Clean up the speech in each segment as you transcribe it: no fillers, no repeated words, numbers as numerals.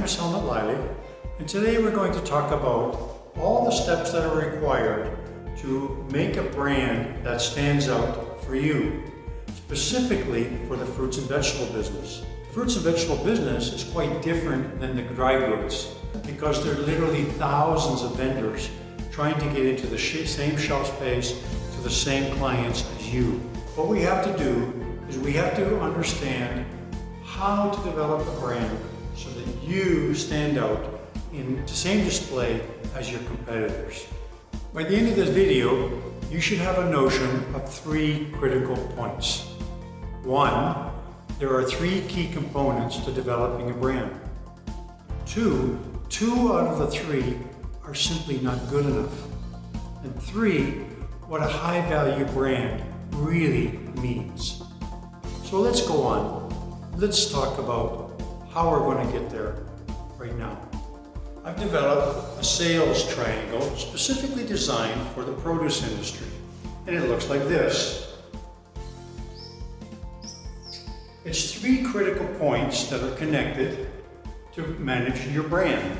name is Helmut Leili, and today we're going to talk about all the steps that are required to make a brand that stands out for you, specifically for the fruits and vegetable business. The fruits and vegetable business is quite different than the dry goods because there are literally thousands of vendors trying to get into the same shelf space to the same clients as you. What we have to do is we have to understand how to develop a brand so that you stand out in the same display as your competitors. By the end of this video, you should have a notion of 3 critical points. 1, there are 3 key components to developing a brand. 2 out of the 3 are simply not good enough. And 3, what a high-value brand really means. So let's go on. Let's talk about how we're going to get there right now. I've developed a sales triangle specifically designed for the produce industry, and it looks like this. It's 3 critical points that are connected to manage your brand.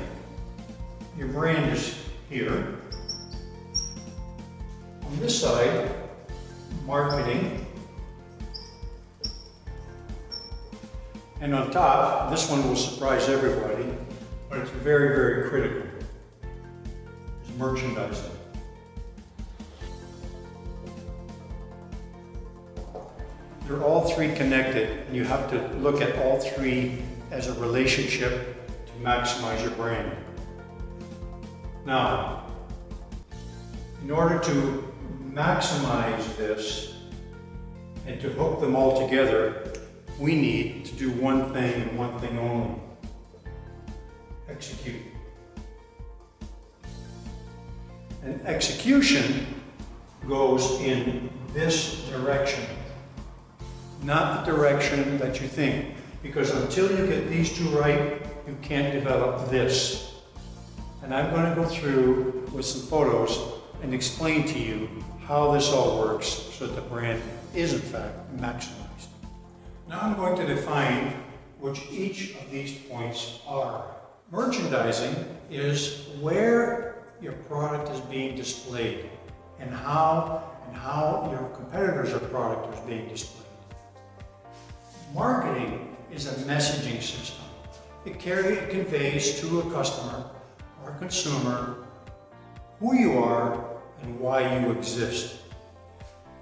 Your brand is here. On this side, marketing. And on top, this one will surprise everybody, but it's very, very critical. It's merchandising. They're all 3 connected, and you have to look at all 3 as a relationship to maximize your brand. Now, in order to maximize this and to hook them all together, we need to do one thing and one thing only: execute. And execution goes in this direction, not the direction that you think, because until you get these 2 right, you can't develop this. And I'm going to go through with some photos and explain to you how this all works so that the brand is in fact maximized. Now I'm going to define which each of these points are. Merchandising is where your product is being displayed and how your competitors' product is being displayed. Marketing is a messaging system. It conveys to a customer or consumer who you are and why you exist.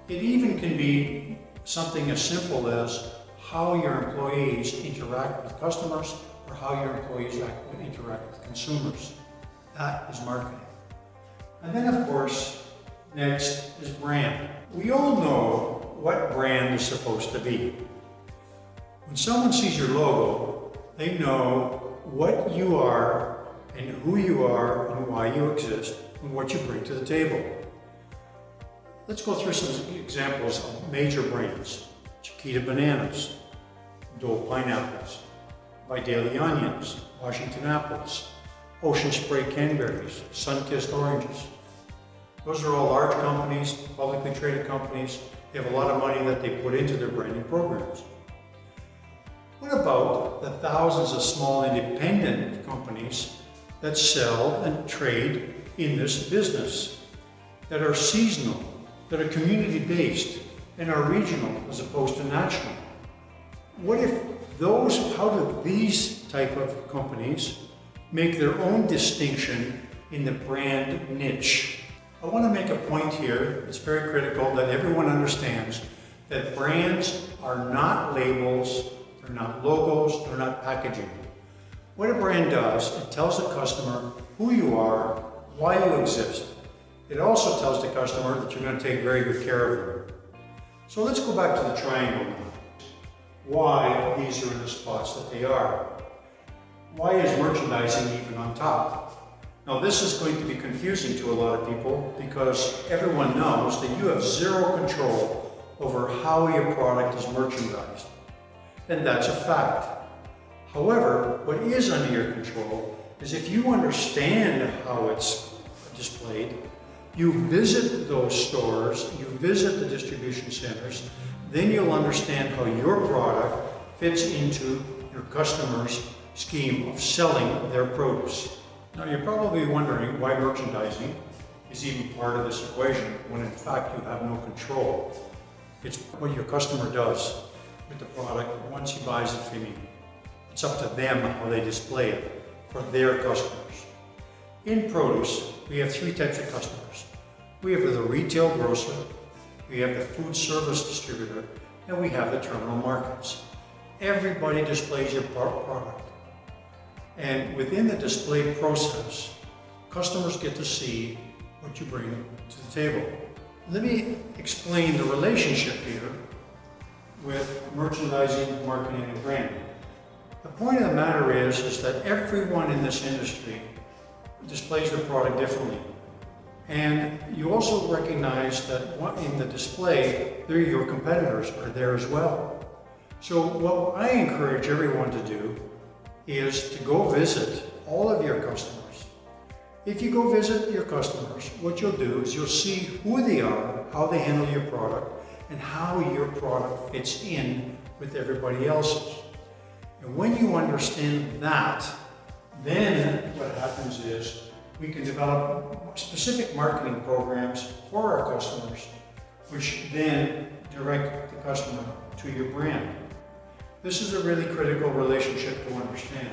It even can be something as simple as how your employees interact with customers or how your employees interact with consumers. That is marketing. And then of course, next is brand. We all know what brand is supposed to be. When someone sees your logo, they know what you are and who you are and why you exist and what you bring to the table. Let's go through some examples of major brands. Chiquita bananas, Dole pineapples, Vidalia onions, Washington apples, Ocean Spray canberries, Sun-Kissed oranges. Those are all large companies, publicly traded companies. They have a lot of money that they put into their branding programs. What about the thousands of small independent companies that sell and trade in this business, that are seasonal, that are community-based, and are regional as opposed to national? How do these type of companies make their own distinction in the brand niche? I want to make a point here. It's very critical that everyone understands that brands are not labels, they're not logos, they're not packaging. What a brand does, it tells the customer who you are, why you exist. It also tells the customer that you're going to take very good care of them. So let's go back to the triangle now. Why these are in the spots that they are. Why is merchandising even on top? Now this is going to be confusing to a lot of people because everyone knows that you have 0 control over how your product is merchandised. And that's a fact. However, what is under your control is if you understand how it's displayed, you visit those stores, you visit the distribution centers, then you'll understand how your product fits into your customers' scheme of selling their produce. Now you're probably wondering why merchandising is even part of this equation when in fact you have no control. It's what your customer does with the product once he buys it from you. It's up to them how they display it for their customers. In produce, we have three types of customers. We have the retail grocer, we have the food service distributor, and we have the terminal markets. Everybody displays your product. And within the display process, customers get to see what you bring to the table. Let me explain the relationship here with merchandising, marketing, and branding. The point of the matter is that everyone in this industry displays their product differently. And you also recognize that in the display, your competitors are there as well. So what I encourage everyone to do is to go visit all of your customers. If you go visit your customers, what you'll do is you'll see who they are, how they handle your product, and how your product fits in with everybody else's. And when you understand that, then what happens is we can develop specific marketing programs for our customers, which then direct the customer to your brand. This is a really critical relationship to understand,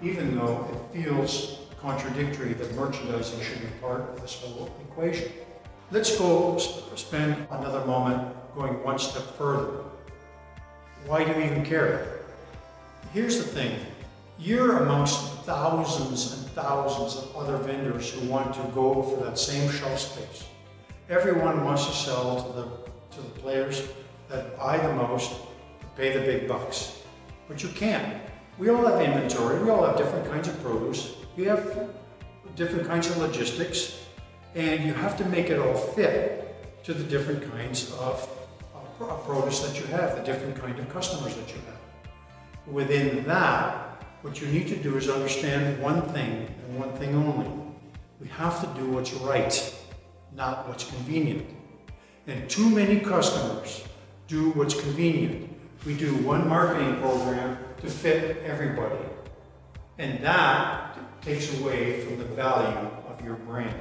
even though it feels contradictory that merchandising should be part of this whole equation. Let's go spend another moment going one step further. Why do we even care? Here's the thing. You're amongst thousands and thousands of other vendors who want to go for that same shelf space. Everyone wants to sell to the players that buy the most, pay the big bucks. But you can't. We all have inventory, we all have different kinds of produce, we have different kinds of logistics, and you have to make it all fit to the different kinds of produce that you have, the different kind of customers that you have. Within that, what you need to do is understand one thing and one thing only. We have to do what's right, not what's convenient. And too many customers do what's convenient. We do one marketing program to fit everybody. And that takes away from the value of your brand.